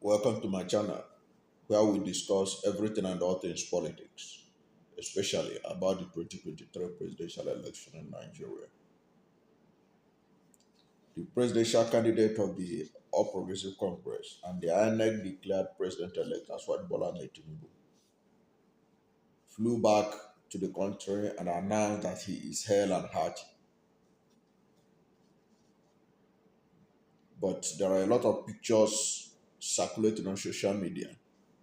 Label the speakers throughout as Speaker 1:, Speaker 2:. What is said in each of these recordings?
Speaker 1: Welcome to my channel where we discuss everything and all things politics, especially about the 2023 presidential election in Nigeria. The presidential candidate of the All Progressive Congress and the INEC declared president-elect Aswad Bola Tinubu flew back to the country and announced that he is Hale and Hearty. But there are a lot of pictures circulating on social media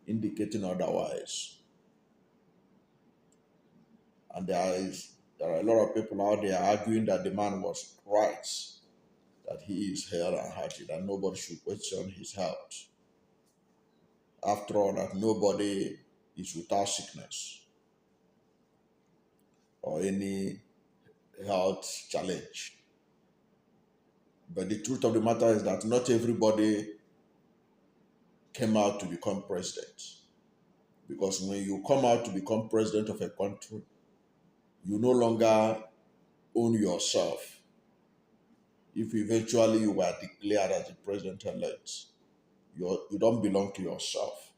Speaker 1: indicating otherwise. And there are a lot of people out there arguing that the man was right, that he is hale and hearty, that nobody should question his health. After all, that nobody is without sickness or any health challenge. But the truth of the matter is that not everybody came out to become president. Because when you come out to become president of a country, you no longer own yourself. If eventually you were declared as the president-elect, you don't belong to yourself.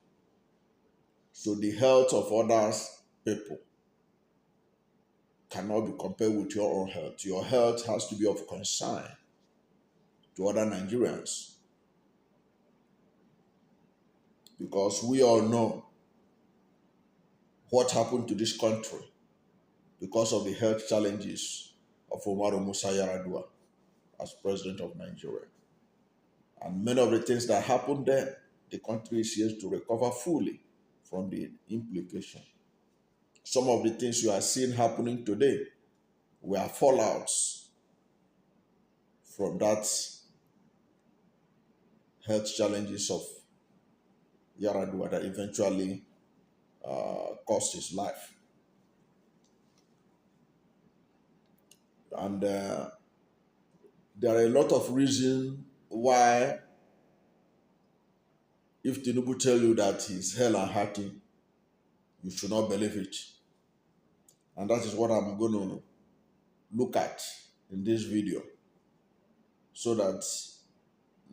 Speaker 1: So the health of others people cannot be compared with your own health. Your health has to be of concern to other Nigerians. Because we all know what happened to this country because of the health challenges of Umaru Musa Yar'Adua as president of Nigeria. And many of the things that happened then, the country is yet to recover fully from the implication. Some of the things you are seeing happening today were fallouts from that health challenges of Yar'Adua that eventually cost his life. And there are a lot of reasons why, if Tinubu tell you that he's hale and hearty, you should not believe it. And that is what I'm going to look at in this video, so that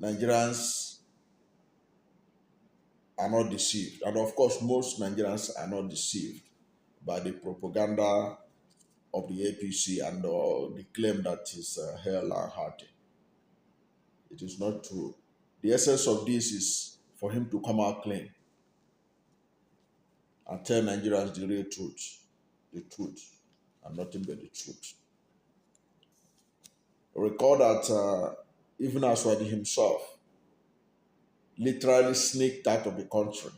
Speaker 1: Nigerians are not deceived. And of course, most Nigerians are not deceived by the propaganda of the APC and the claim that is hale and hearty. It is not true. The essence of this is for him to come out clean and tell Nigerians the real truth, and nothing but the truth. Recall that even Aswadi himself literally sneaked out of the country,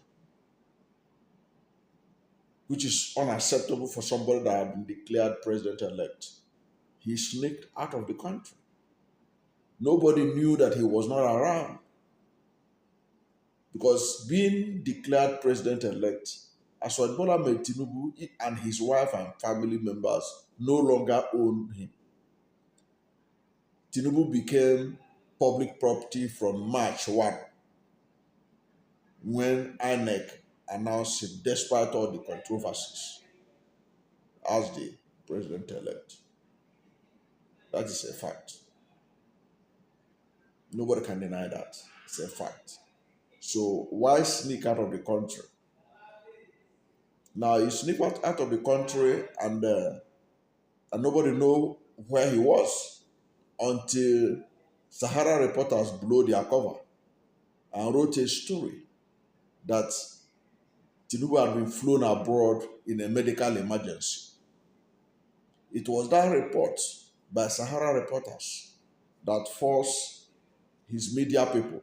Speaker 1: which is unacceptable for somebody that had been declared president-elect. He sneaked out of the country. Nobody knew that he was not around. Because being declared president-elect, Aswad Bola Tinubu and his wife and family members no longer own him. Tinubu became public property from March 1, when INEC announced him, despite all the controversies, as the president-elect. That is a fact. Nobody can deny that. It's a fact. So why sneak out of the country? Now, he sneaked out of the country and nobody know where he was until Sahara reporters blew their cover and wrote a story that Tinubu had been flown abroad in a medical emergency. It was that report by Sahara reporters that forced his media people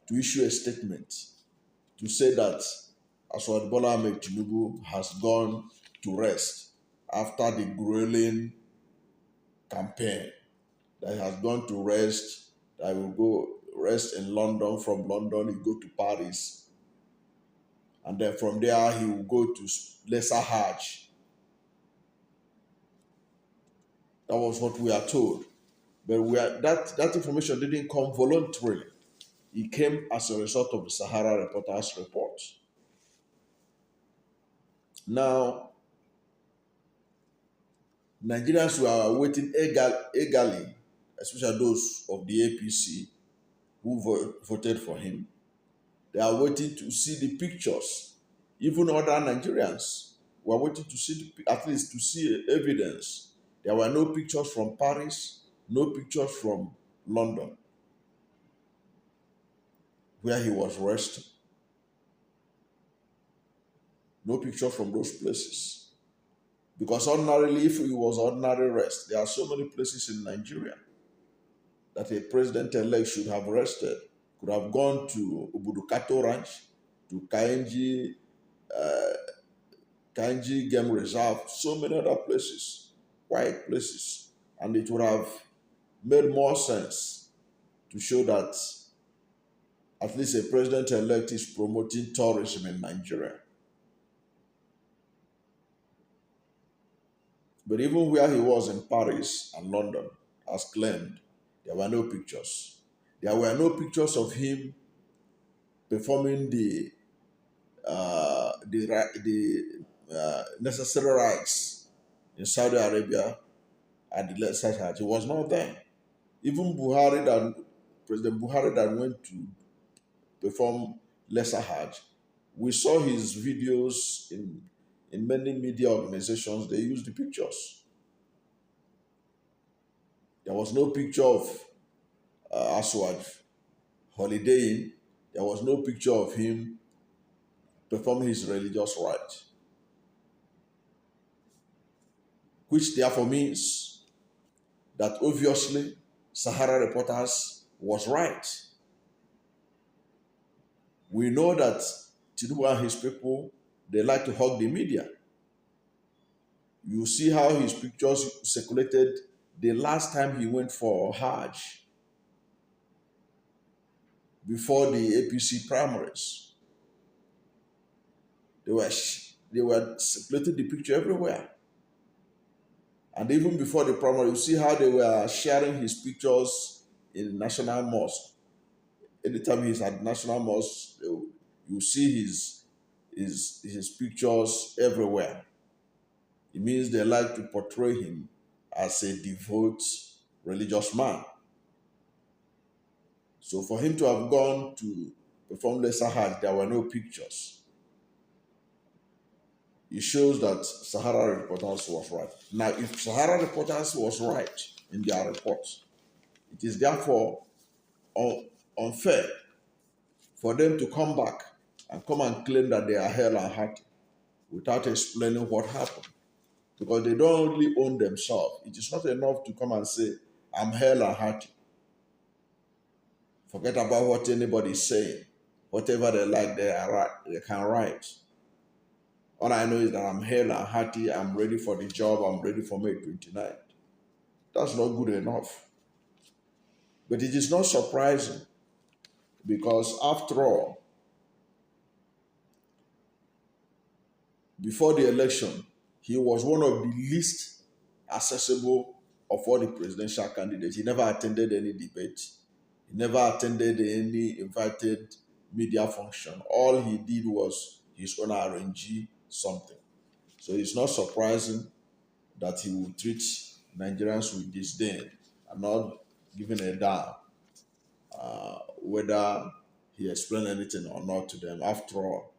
Speaker 1: to issue a statement to say that Aswad Bola Tinubu has gone to rest after the grueling campaign, that he has gone to rest, that he will go rest in London. From London, he go to Paris. And then from there, he will go to Lesser Hajj. That was what we are told. But that information didn't come voluntarily. It came as a result of the Sahara reporters' report. Now, Nigerians were waiting eagerly, especially those of the APC who voted for him, They are waiting to see the pictures. Even other Nigerians were waiting to see, at least to see evidence. There were no pictures from Paris, no pictures from London, where he was arrested. No picture from those places. Because ordinarily, if it was ordinary arrest, there are so many places in Nigeria that a president-elect should have arrested. Could have gone to Ubudukato Ranch, to Kainji Game Reserve, so many other places, quiet places. And it would have made more sense to show that at least a president-elect is promoting tourism in Nigeria. But even where he was in Paris and London, as claimed, there were no pictures. There were no pictures of him performing the necessary rites in Saudi Arabia at the Lesser Hajj. He was not there. Even President Buhari that went to perform Lesser Hajj, we saw his videos in many media organizations. They used the pictures. There was no picture of Asiwaju holidaying. There was no picture of him performing his religious rite, which therefore means that obviously Sahara Reporters was right. We know that Tinubu and his people, they like to hug the media. You see how his pictures circulated the last time he went for Hajj before the APC primaries. They were circulating the picture everywhere. And even before the primary, you see how they were sharing his pictures in National Mosque. Anytime he's at National Mosque, you see his pictures everywhere. It means they like to portray him as a devout religious man. So for him to have gone to perform Lesser Hajj, there were no pictures. It shows that Sahara Reporters was right. Now, if Sahara Reporters was right in their reports, it is therefore unfair for them to come back and come and claim that they are Hale and Hearty without explaining what happened. Because they don't only own themselves. It is not enough to come and say, I'm Hale and Hearty. Forget about what anybody is saying. Whatever they like, they can write. All I know is that I'm Hale and Hearty, I'm ready for the job, I'm ready for May 29th. That's not good enough. But it is not surprising because after all, before the election, he was one of the least accessible of all the presidential candidates. He never attended any debate. He never attended any invited media function. All he did was his own RNG something. So it's not surprising that he will treat Nigerians with disdain and not giving a damn whether he explained anything or not to them. After all,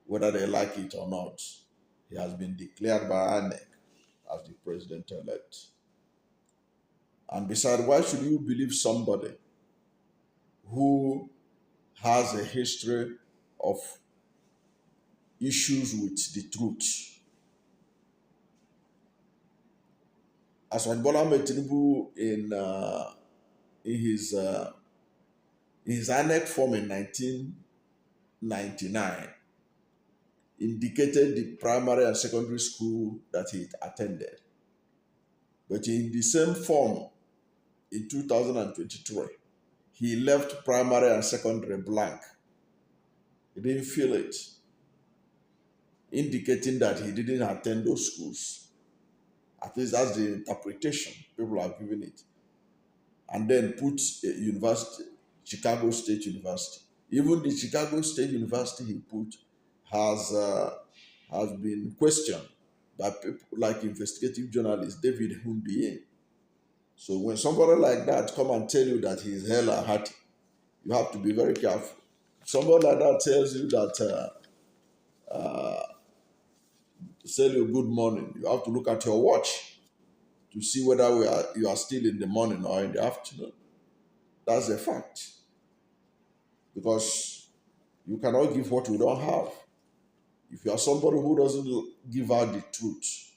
Speaker 1: whether they like it or not, he has been declared by INEC as the president-elect. And besides, why should you believe somebody who has a history of issues with the truth? As Bola Tinubu in his INEC form in 1999 indicated the primary and secondary school that he attended. But in the same form in 2023, he left primary and secondary blank. He didn't fill it, indicating that he didn't attend those schools. At least that's the interpretation people have given it. And then put a university, Chicago State University. Even the Chicago State University he put has been questioned by people like investigative journalist David Hundiye. So when somebody like that come and tell you that he's Hale and Hearty, you have to be very careful. Somebody like that tells you that to tell you good morning, you have to look at your watch to see whether you are still in the morning or in the afternoon. That's a fact. Because you cannot give what you don't have. If you are somebody who doesn't give out the truth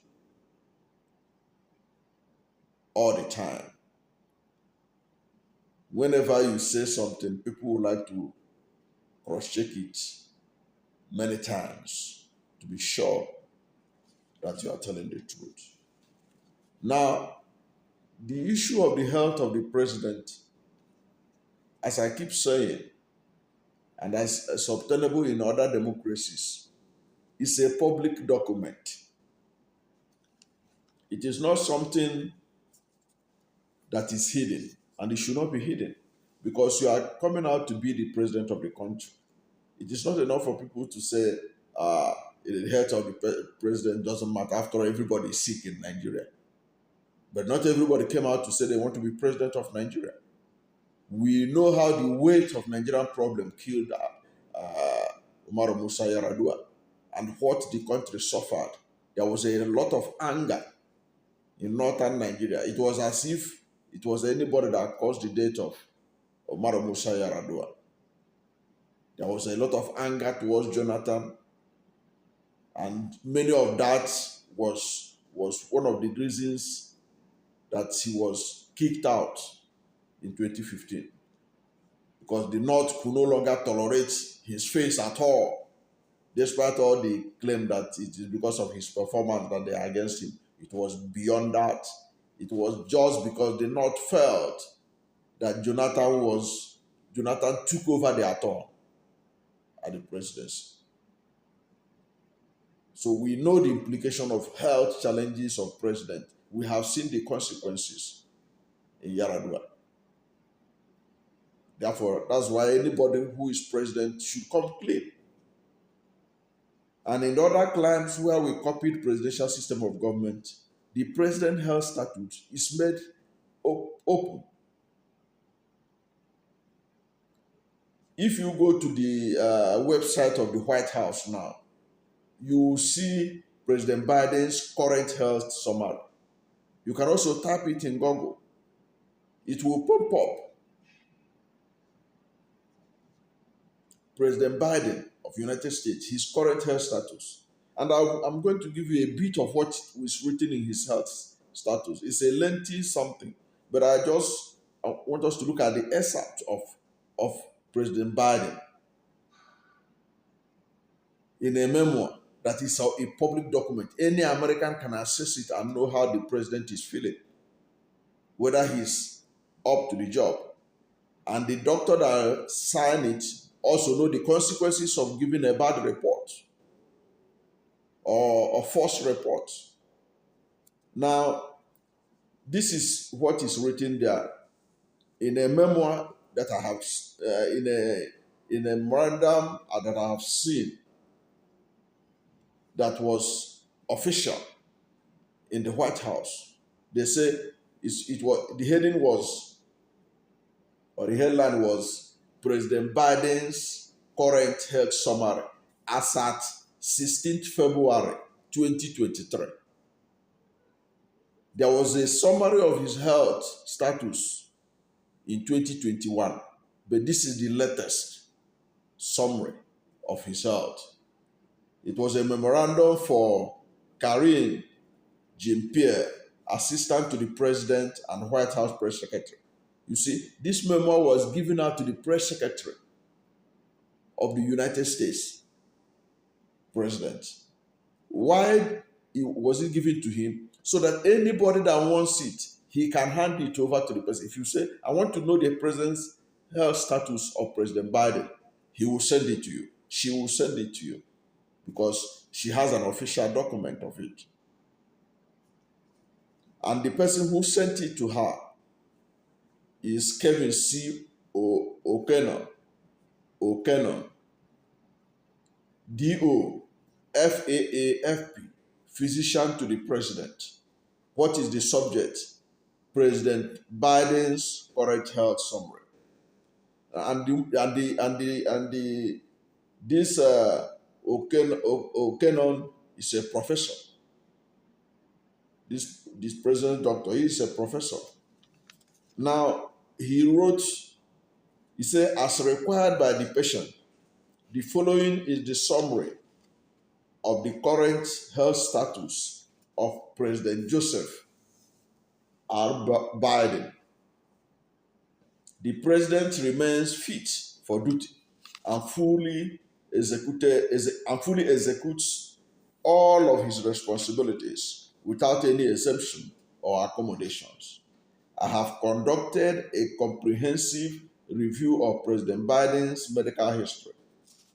Speaker 1: all the time, whenever you say something, people would like to cross-check it many times to be sure that you are telling the truth. Now, the issue of the health of the president, as I keep saying, and as obtainable in other democracies, is a public document. It is not something that is hidden, and it should not be hidden because you are coming out to be the president of the country. It is not enough for people to say the health of the president doesn't matter. After all, everybody is sick in Nigeria. But not everybody came out to say they want to be president of Nigeria. We know how the weight of Nigerian problem killed Umaru Musa Yaradua and what the country suffered. There was a lot of anger in northern Nigeria. It was as if it was anybody that caused the death of Umaru Musa Yaradua. There was a lot of anger towards Jonathan, and many of that was one of the reasons that he was kicked out in 2015, because the North could no longer tolerate his face at all, despite all the claim that it is because of his performance that they are against him. It was beyond that. It was just because the North felt that Jonathan took over their turn at the presidency. So we know the implication of health challenges of president. We have seen the consequences in Yaradua. Therefore, that's why anybody who is president should come clean. And in other climes where we copied presidential system of government, the president health statute is made open. If you go to the website of the White House now, you will see President Biden's current health summary. You can also type it in Google. It will pop up. President Biden of the United States, his current health status. And I'm going to give you a bit of what is written in his health status. It's a lengthy something, but I want us to look at the excerpt of President Biden in a memoir that is a public document. Any American can access it and know how the president is feeling, whether he's up to the job. And the doctor that signed it also know the consequences of giving a bad report or a false report. Now, this is what is written there in a memoir that I have, in a memorandum that I have seen that was official in the White House. They say the heading was, or the headline was, President Biden's current health summary as at 16th February 2023. There was a summary of his health status in 2021, but this is the latest summary of his health. It was a memorandum for Karine Jean-Pierre, assistant to the president and White House press secretary. You see, this memo was given out to the press secretary of the United States president. Why was it given to him? So that anybody that wants it, he can hand it over to the president. If you say, I want to know the president's health status of President Biden, he will send it to you. She will send it to you because she has an official document of it. And the person who sent it to her is Kevin C. O'Connor, D.O. FAAFP, physician to the president. What is the subject? President Biden's current health summary. and this Okenon is a professor. This president doctor, he is a professor. Now he wrote, he said, as required by the patient, the following is the summary of the current health status of President Joseph R. Biden. The president remains fit for duty and fully executes all of his responsibilities without any exemption or accommodations. I have conducted a comprehensive review of President Biden's medical history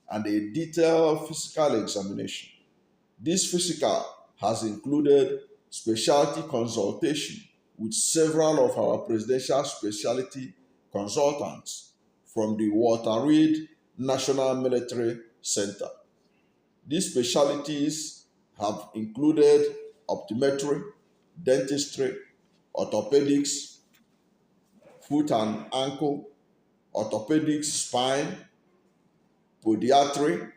Speaker 1: and a detailed physical examination. This physical has included specialty consultation with several of our presidential specialty consultants from the Walter Reed National Military Center. These specialties have included optometry, dentistry, orthopedics, foot and ankle, orthopedics, spine, podiatry,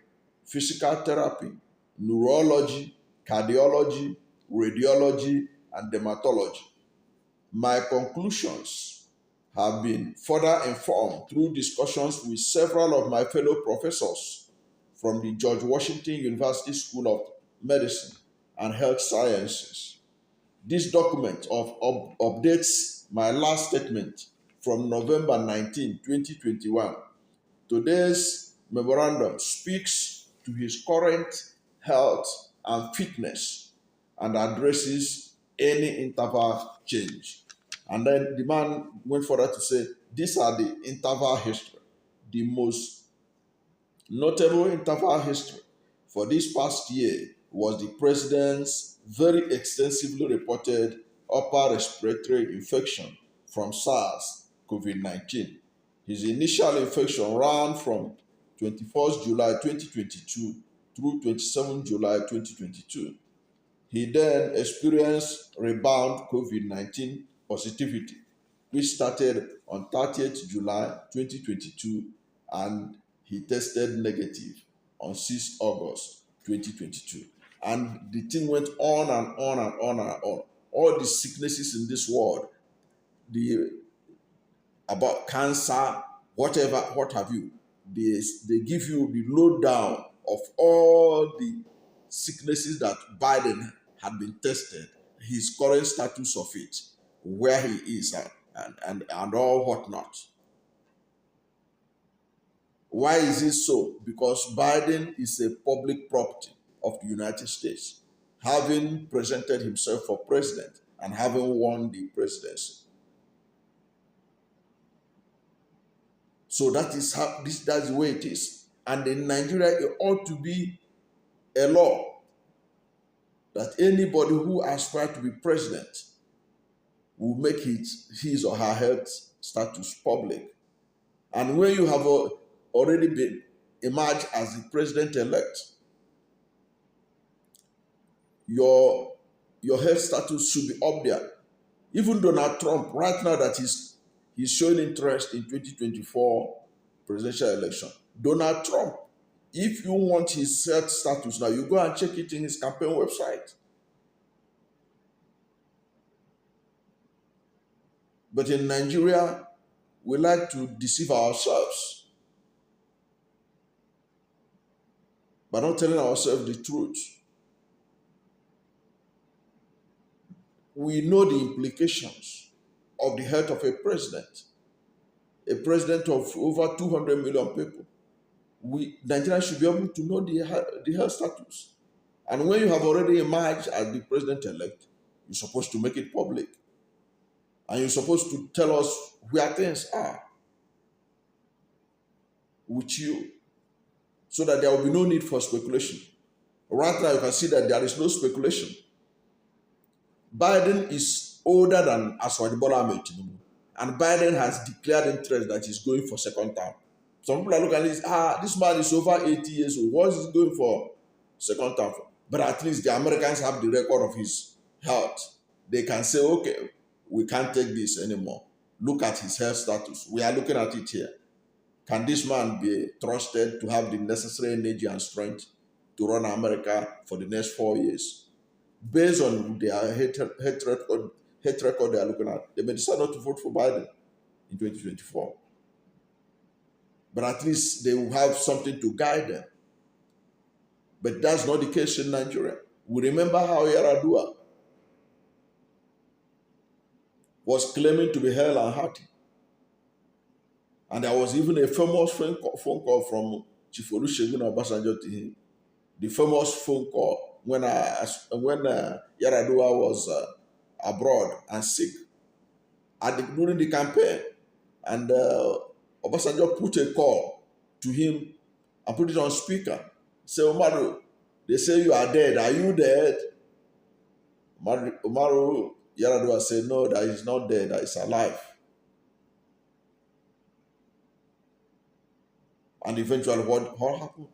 Speaker 1: physical therapy, neurology, cardiology, radiology, and dermatology. My conclusions have been further informed through discussions with several of my fellow professors from the George Washington University School of Medicine and Health Sciences. This document updates my last statement from November 19, 2021. Today's memorandum speaks to his current health and fitness and addresses any interval change. And then the man went further to say, these are the interval history. The most notable interval history for this past year was the president's very extensively reported upper respiratory infection from SARS COVID-19. His initial infection ran from 21st July 2022 through 27 July 2022. He then experienced rebound COVID-19 positivity, which started on 30th July 2022, and he tested negative on 6th August 2022. And the thing went on and on and on and on. All the sicknesses in this world, about cancer, whatever, what have you, they give you the lowdown of all the sicknesses that Biden had been tested, his current status of it, where he is, and all whatnot. Why is it so? Because Biden is a public property of the United States, having presented himself for president and having won the presidency. So that's the way it is. And in Nigeria, it ought to be a law that anybody who aspires to be president will make his or her health status public. And when you have already been emerged as the president-elect, your health status should be up there. Even Donald Trump, right now that he's showing interest in 2024 presidential election. Donald Trump, if you want his health status now, you go and check it in his campaign website. But in Nigeria, we like to deceive ourselves by not telling ourselves the truth. We know the implications of the health of a president of over 200 million people. Nigerians should be able to know the health status. And when you have already emerged as the president-elect, you're supposed to make it public. And you're supposed to tell us where things are with you, so that there will be no need for speculation. Right now, you can see that there is no speculation. Biden is older than Asiwaju Bola Ahmed Tinubu, and Biden has declared interest that he's going for second term. Some people are looking at this, this man is over 80 years old. What is he going for second term for? But at least the Americans have the record of his health. They can say, okay, we can't take this anymore. Look at his health status. We are looking at it here. Can this man be trusted to have the necessary energy and strength to run America for the next 4 years? Based on their hate record they are looking at, they may decide not to vote for Biden in 2024. But at least they will have something to guide them. But that's not the case in Nigeria. We remember how Yaradua was claiming to be Hale and Hearty. And there was even a famous phone call from Chief Olusegun Obasanjo to him. The famous phone call when Yaradua was abroad and sick during the campaign. And Obasanjo put a call to him and put it on speaker. Say, Umaru, they say you are dead. Are you dead? Umaru Yaradua said, no, that he's not dead, that he's alive. And eventually, what happened?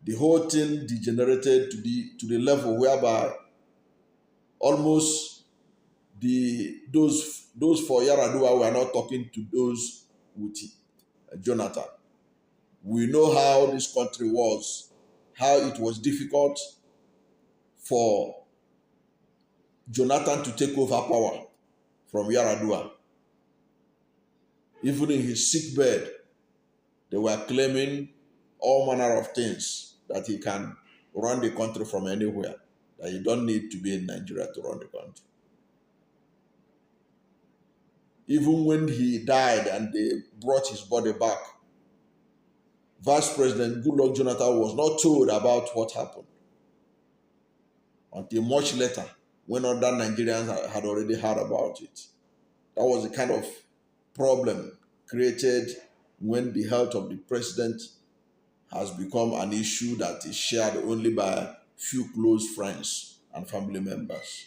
Speaker 1: The whole thing degenerated to the level whereby almost those for Yaradua were not talking to those with Jonathan. We know how this country was, how it was difficult for Jonathan to take over power from Yaradua. Even in his sick bed, they were claiming all manner of things, that he can run the country from anywhere, that you don't need to be in Nigeria to run the country. Even when he died and they brought his body back, Vice President Goodluck Jonathan was not told about what happened until much later, when other Nigerians had already heard about it. That was the kind of problem created when the health of the president has become an issue that is shared only by few close friends and family members.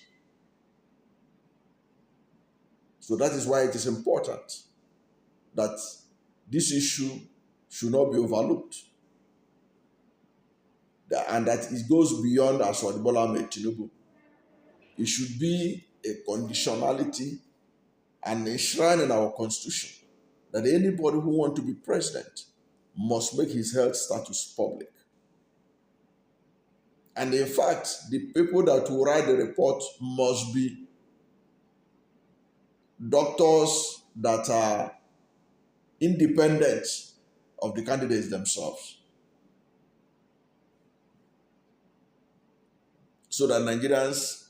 Speaker 1: So that is why it is important that this issue should not be overlooked, and that it goes beyond Asiwaju Bola Ahmed Tinubu. It should be a conditionality and enshrined in our constitution that anybody who wants to be president must make his health status public. And in fact, the people that will write the report must be doctors that are independent of the candidates themselves, so that Nigerians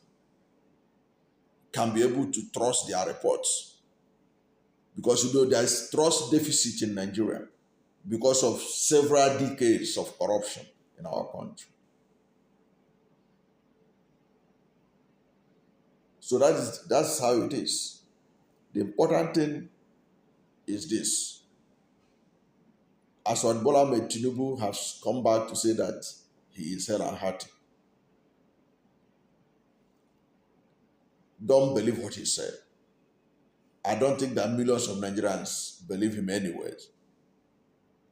Speaker 1: can be able to trust their reports. Because there is trust deficit in Nigeria because of several decades of corruption in our country. So that's how it is. The important thing is this. Asiwaju Bola Ahmed Tinubu has come back to say that he is Hale and Hearty. Don't believe what he said. I don't think that millions of Nigerians believe him anyways.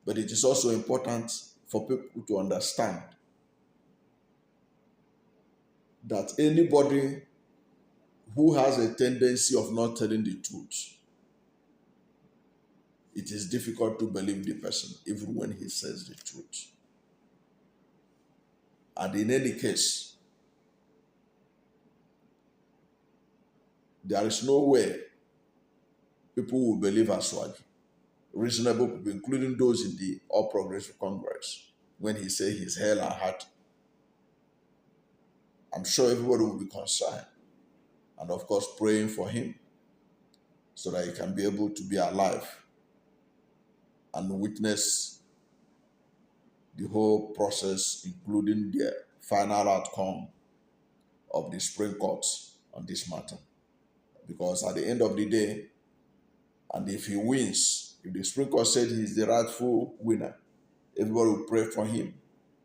Speaker 1: But it is also important for people to understand that anybody who has a tendency of not telling the truth, it is difficult to believe the person, even when he says the truth. And in any case, there is no way people will believe Asiwaju, reasonable people, including those in the All Progressive Congress, when he says he's Hale and Hearty. I'm sure everybody will be concerned, and of course praying for him so that he can be able to be alive and witness the whole process, including the final outcome of the Supreme Court on this matter. Because at the end of the day, and if he wins, if the Supreme Court said he's the rightful winner, everybody will pray for him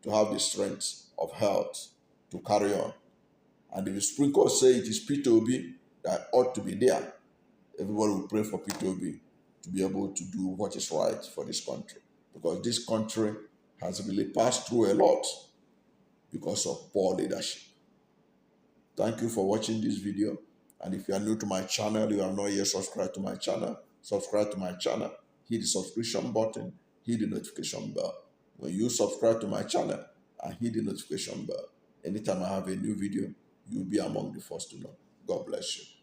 Speaker 1: to have the strength of health to carry on. And if the Supreme Court says it is peterobi that ought to be there, everybody will pray for peterobi to be able to do what is right for this country. Because this country has really passed through a lot because of poor leadership. Thank you for watching this video. And if you are new to my channel, you have not yet subscribed to my channel, subscribe to my channel, hit the subscription button, hit the notification bell. When you subscribe to my channel and hit the notification bell, anytime I have a new video, you'll be among the first to know. God bless you.